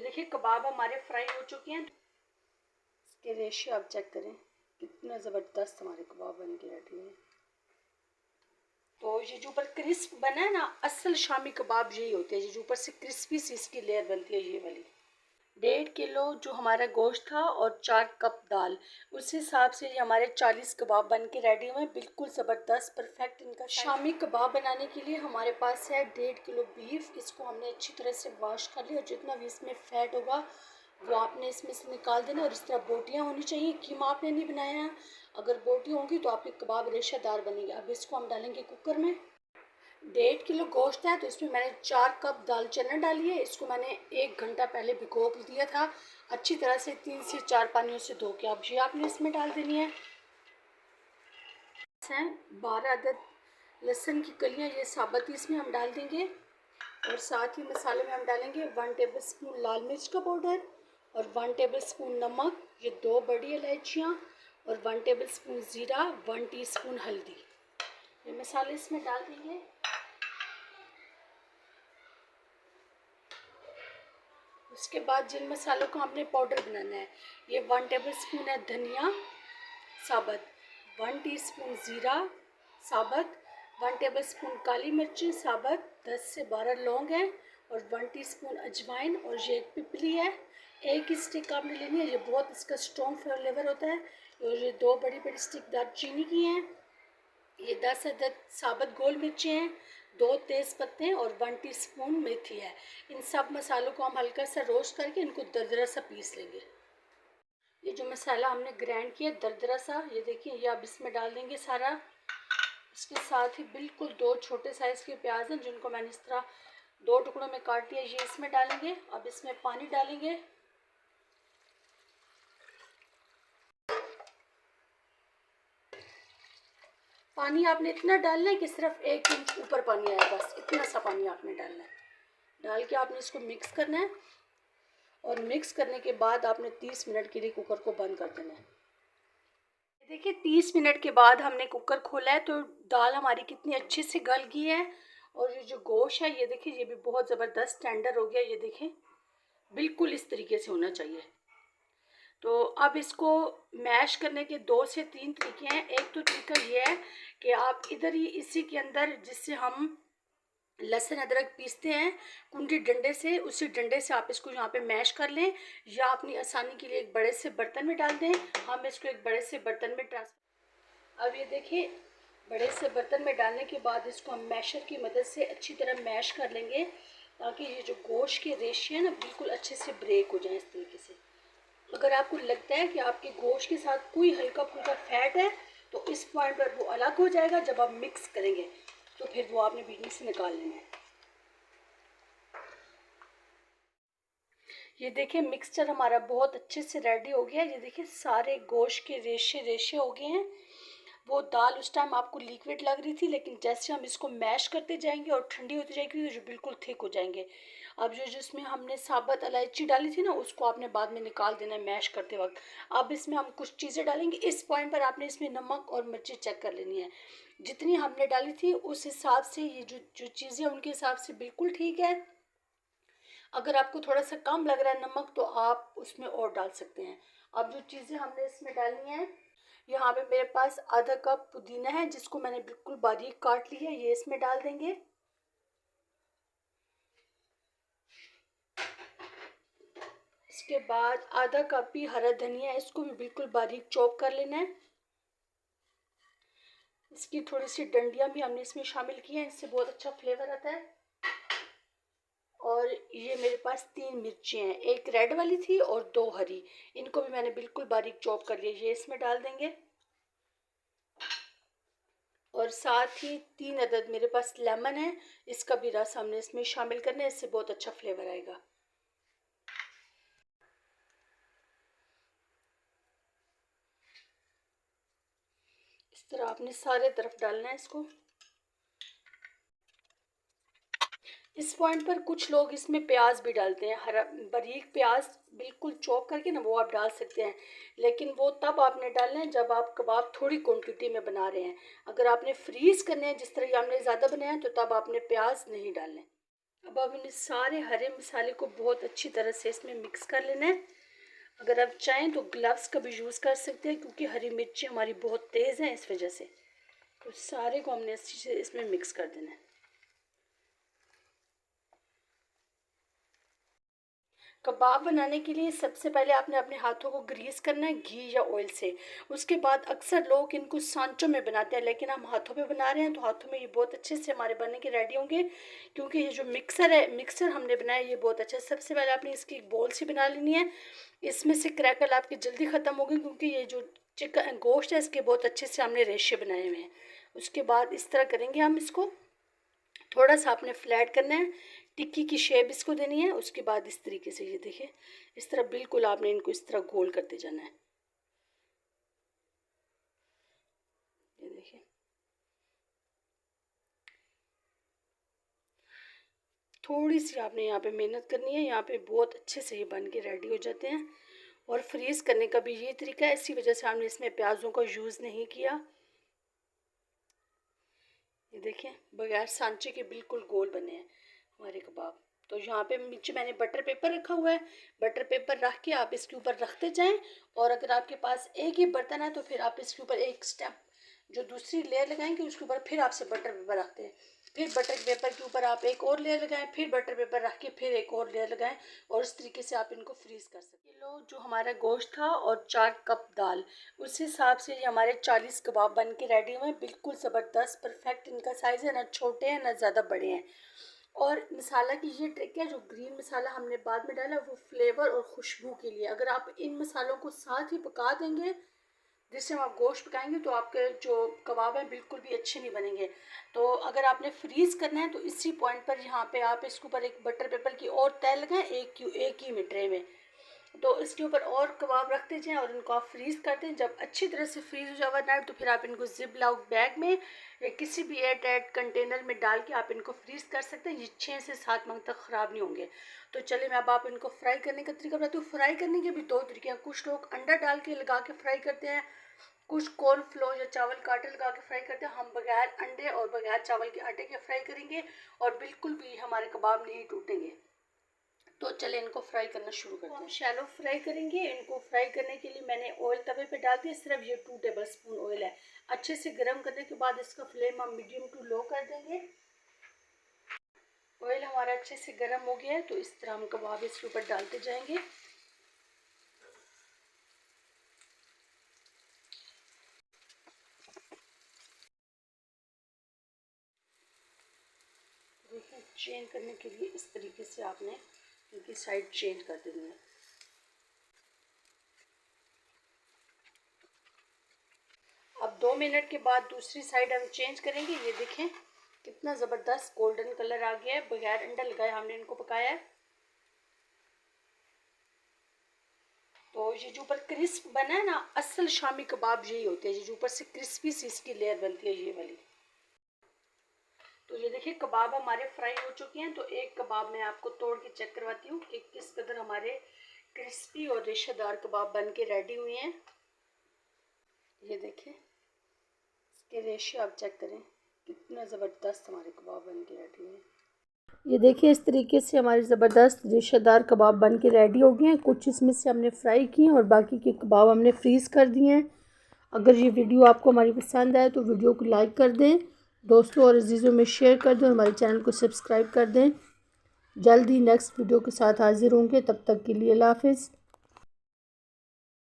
देखिए कबाब हमारे फ्राई हो चुके हैं। इसके रेशियो आप चेक करें, कितना ज़बरदस्त हमारे कबाब बन के रेडी हैं। तो ये जो ऊपर क्रिस्प बना है ना, असल शामी कबाब यही होते हैं, ये जो ऊपर से क्रिस्पी सी इसकी लेयर बनती है ये वाली। 1.5 किलो जो हमारा गोश्त था और 4 कप दाल, उस हिसाब से ये हमारे 40 कबाब बन के रेडी हुए हैं। बिल्कुल ज़बरदस्त परफेक्ट इनका। शामी कबाब बनाने के लिए हमारे पास है 1.5 किलो बीफ। इसको हमने अच्छी तरह से वॉश कर लिया और जितना भी इसमें फ़ैट होगा वो आपने इसमें से निकाल देना। और इस तरह बोटियाँ होनी चाहिए, कीमा आपने नहीं बनाया है। अगर बोटियाँ होंगी तो आपके कबाब रेशेदार बनेंगे। अब इसको हम डालेंगे कुकर में। 1.5 किलो गोश्त है तो इसमें मैंने 4 कप दाल चना डाली है। इसको मैंने 1 घंटा पहले भिगो दिया था अच्छी तरह से, 3 से 4 पानियों से धो के। अब ये आपने इसमें डाल देनी है। 12 अदद लहसुन की कलियां, ये साबुत इसमें हम डाल देंगे। और साथ ही मसाले में हम डालेंगे 1 टेबल स्पून लाल मिर्च का पाउडर और 1 टेबल स्पून नमक, ये 2 बड़ी इलायचियाँ और 1 टेबल स्पून ज़ीरा, 1 टीस्पून हल्दी, ये मसाले इसमें डाल देंगे। उसके बाद जिन मसालों का हमने पाउडर बनाना है, ये 1 टेबल स्पून है धनिया साबुत, 1 टीस्पून ज़ीरा साबुत, 1 टेबल स्पून काली मिर्ची साबुत, 10 से 12 लौंग हैं और 1 टीस्पून अजवाइन। और ये एक पिपली है, एक ही स्टिक आपने लेनी है, ये बहुत इसका स्ट्रॉन्ग फ्लेवर होता है। और ये 2 बड़ी बड़ी स्टिक दालचीनी की हैं, ये 10 अदद साबुत गोल मिर्चें हैं, 2 तेज़ पत्ते और 1 टीस्पून मेथी है। इन सब मसालों को हम हल्का सा रोस्ट करके इनको दरदरा सा पीस लेंगे। ये जो मसाला हमने ग्राइंड किया दरदरा सा, ये देखिए, ये अब इसमें डाल देंगे सारा। इसके साथ ही बिल्कुल 2 छोटे साइज़ के प्याज हैं जिनको मैंने इस तरह 2 टुकड़ों में काट लिया, ये इसमें डालेंगे। अब इसमें पानी डालेंगे। पानी आपने इतना डालना है कि सिर्फ 1 इंच ऊपर पानी आए, बस इतना सा पानी आपने डालना है। डाल के आपने इसको मिक्स करना है और मिक्स करने के बाद आपने 30 मिनट के लिए कुकर को बंद कर देना है। देखिए 30 मिनट के बाद हमने कुकर खोला है तो दाल हमारी कितनी अच्छे से गल गई है। और ये जो गोश्त है, ये देखिए, ये भी बहुत ज़बरदस्त टेंडर हो गया। ये देखें, बिल्कुल इस तरीके से होना चाहिए। तो अब इसको मैश करने के 2 से 3 तरीके हैं। एक तो तरीका ये है कि आप इधर ही इसी के अंदर, जिससे हम लहसुन अदरक पीसते हैं कुंडी डंडे से, उसी डंडे से आप इसको यहाँ पे मैश कर लें, या अपनी आसानी के लिए एक बड़े से बर्तन में डाल दें। हम इसको एक बड़े से बर्तन में ट्रांसफर। अब ये देखिए, बड़े से बर्तन में डालने के बाद इसको हम मैशर की मदद से अच्छी तरह मैश कर लेंगे, ताकि ये जो गोश्त के रेशे हैं ना, बिल्कुल अच्छे से ब्रेक हो जाए इस तरीके से। अगर आपको लगता है कि आपके गोश्त के साथ कोई हल्का फुल्का फैट है तो इस पॉइंट पर वो अलग हो जाएगा। जब आप मिक्स करेंगे तो फिर वो आपने बीच से निकाल लेना है। ये देखिए, मिक्सचर हमारा बहुत अच्छे से रेडी हो गया है। ये देखिए, सारे गोश्त के रेशे रेशे हो गए हैं। वो दाल उस टाइम आपको लिक्विड लग रही थी, लेकिन जैसे हम इसको मैश करते जाएंगे और ठंडी होती जाएगी तो जो बिल्कुल थिक हो जाएंगे। अब जो जिसमें हमने साबुत इलायची डाली थी ना, उसको आपने बाद में निकाल देना है मैश करते वक्त। अब इसमें हम कुछ चीज़ें डालेंगे। इस पॉइंट पर आपने इसमें नमक और मिर्ची चेक कर लेनी है। जितनी हमने डाली थी उस हिसाब से ये जो जो चीज़ें उनके हिसाब से बिल्कुल ठीक है। अगर आपको थोड़ा सा कम लग रहा है नमक तो आप उसमें और डाल सकते हैं। अब जो चीज़ें हमने इसमें डालनी है, यहाँ पे मेरे पास आधा कप पुदीना है जिसको मैंने बिल्कुल बारीक काट लिया है, ये इसमें डाल देंगे। इसके बाद आधा कप ही हरा धनिया है, इसको भी बिल्कुल बारीक चॉप कर लेना है। इसकी थोड़ी सी डंडियाँ भी हमने इसमें शामिल की हैं, इससे बहुत अच्छा फ्लेवर आता है। और ये मेरे पास 3 मिर्चें हैं, एक रेड वाली थी और 2 हरी, इनको भी मैंने बिल्कुल बारीक चॉप कर लिया, ये इसमें डाल देंगे। और साथ ही 3 अदद मेरे पास लेमन है, इसका भी रस हमने इसमें शामिल करना है, इससे बहुत अच्छा फ्लेवर आएगा। इस तरह आपने सारे तरफ डालना है इसको। इस पॉइंट पर कुछ लोग इसमें प्याज भी डालते हैं, हरा बारीक प्याज बिल्कुल चॉप करके ना, वो आप डाल सकते हैं। लेकिन वो तब आपने डालना है जब आप कबाब थोड़ी क्वांटिटी में बना रहे हैं। अगर आपने फ्रीज़ करने हैं, जिस तरह हमने ज़्यादा बनाया है, तो तब आपने प्याज नहीं डालने। अब आप इन सारे हरे मसाले को बहुत अच्छी तरह से इसमें मिक्स कर लेना है। अगर आप चाहें तो ग्लव्स का भी यूज़ कर सकते हैं, क्योंकि हरी मिर्ची हमारी बहुत तेज़ हैं इस वजह से। तो सारे को हमने अच्छी से इसमें मिक्स कर देना है। कबाब बनाने के लिए सबसे पहले आपने अपने हाथों को ग्रीस करना है घी या ऑयल से। उसके बाद अक्सर लोग इनको सांचों में बनाते हैं, लेकिन हम हाथों पे बना रहे हैं तो हाथों में ये बहुत अच्छे से हमारे बनने के रेडी होंगे, क्योंकि ये जो मिक्सर हमने बनाया ये बहुत अच्छा है। सबसे पहले आपने इसकी एक बॉल सी बना लेनी है। इसमें से क्रैकल आपकी जल्दी ख़त्म होगी, क्योंकि ये जो चिकन गोश्त है इसके बहुत अच्छे से हमने रेशे बनाए हुए हैं। उसके बाद इस तरह करेंगे हम इसको, थोड़ा सा आपने फ्लैट करना है, टिक्की की शेप इसको देनी है। उसके बाद इस तरीके से ये देखिए, इस तरह बिल्कुल आपने इनको इस तरह गोल करते जाना है। ये देखिए, थोड़ी सी आपने यहाँ पे मेहनत करनी है। यहाँ पे बहुत अच्छे से ये बन के रेडी हो जाते हैं। और फ्रीज़ करने का भी ये तरीका है, इसी वजह से हमने इसमें प्याज़ों का यूज़ नहीं किया। ये देखिए, बगैर सांचे के बिल्कुल गोल बने हैं हमारे कबाब। तो यहाँ पे नीचे मैंने बटर पेपर रखा हुआ है। बटर पेपर रख के आप इसके ऊपर रखते जाएं। और अगर आपके पास एक ही बर्तन है तो फिर आप इसके ऊपर एक स्टेप जो दूसरी लेयर लगाएंगे उसके ऊपर फिर आपसे बटर पेपर रखते हैं। फिर बटर पेपर के ऊपर आप एक और लेयर लगाएं, फिर बटर पेपर रख के फिर एक और लेयर लगाएं। और इस तरीके से आप इनको फ्रीज़ कर सकते हैं। किलो जो हमारा गोश्त था और 4 कप दाल, उस हिसाब से ये हमारे 40 कबाब बन के रेडी हुए हैं। बिल्कुल ज़बरदस्त परफेक्ट इनका साइज़ है, ना छोटे हैं ना ज़्यादा बड़े हैं। और मसाला की ये ट्रिक है, जो ग्रीन मसाला हमने बाद में डाला वो फ्लेवर और खुशबू के लिए। अगर आप इन मसालों को साथ ही पका देंगे, जिससे हम आप गोश्त पकाएंगे, तो आपके जो कबाब हैं बिल्कुल भी अच्छे नहीं बनेंगे। तो अगर आपने फ्रीज़ करना है तो इसी पॉइंट पर यहाँ पे आप इसके ऊपर एक बटर पेपर की और तय लगाएं, एक ही ट्रे में। तो इसके ऊपर और कबाब रखते जाएं और इनको आप फ्रीज़ करते हैं। जब अच्छी तरह से फ्रीज़ हो जाए ओवरनाइट, तो फिर आप इनको जिप लॉक बैग में या किसी भी एयर टाइट कंटेनर में डाल के आप इनको फ्रीज़ कर सकते हैं। ये 6 से 7 माह तक ख़राब नहीं होंगे। तो चलिए मैं अब आप इनको फ्राई करने का तरीका बताती हूँ। फ्राई करने के भी 2 तरीके हैं। कुछ लोग अंडा डाल के लगा के फ्राई करते हैं, कुछ कॉर्न फ्लोर या चावल का आटा लगा के फ्राई करते हैं। हम बगैर अंडे और बगैर चावल के आटे के फ्राई करेंगे और बिल्कुल भी हमारे कबाब नहीं टूटेंगे। तो चले इनको फ्राई करना शुरू करते हैं। शैलो फ्राई करेंगे। इनको फ्राई करने के लिए मैंने ऑयल तवे पे डाल दिया, सिर्फ ये 2 टेबल स्पून ऑयल है। अच्छे से गर्म करने के बाद इसका फ्लेम हम मीडियम टू लो कर देंगे। ऑयल हमारा अच्छे से गर्म हो गया है, तो इस तरह हम कबाब इसके ऊपर डालते जाएंगे। देखिए, चेंज करने के लिए इस तरीके से आपने इनकी साइड चेंज कर देनी है। अब 2 मिनट के बाद दूसरी साइड हम चेंज करेंगे। ये देखें कितना ज़बरदस्त गोल्डन कलर आ गया है। बगैर अंडा लगाए हमने इनको पकाया है। तो ये जो ऊपर क्रिस्प बना है ना, असल शामी कबाब यही होते हैं, ये जो ऊपर से क्रिस्पी सी इसकी लेयर बनती है ये वाली। तो ये देखिए कबाब हमारे फ्राई हो चुके हैं। तो एक कबाब मैं आपको तोड़ के चेक करवाती हूँ कि किस कदर हमारे क्रिस्पी और रेशेदार कबाब बन के रेडी हुए हैं। ये देखिए, इसके रेशे आप चेक करें, कितना ज़बरदस्त हमारे कबाब बन के रेडी हुए हैं। ये देखिए, इस तरीके से हमारे ज़बरदस्त रेशेदार कबाब बन के रेडी हो गए हैं। कुछ इसमें से हमने फ्राई किए और बाकी के कबाब हमने फ्रीज़ कर दिए हैं। अगर ये वीडियो आपको हमारी पसंद आए तो वीडियो को लाइक कर दें, दोस्तों और अजीज़ों में शेयर कर दें और हमारे चैनल को सब्सक्राइब कर दें। जल्द ही नेक्स्ट वीडियो के साथ हाजिर होंगे, तब तक के लिए अल्लाह हाफ़िज़।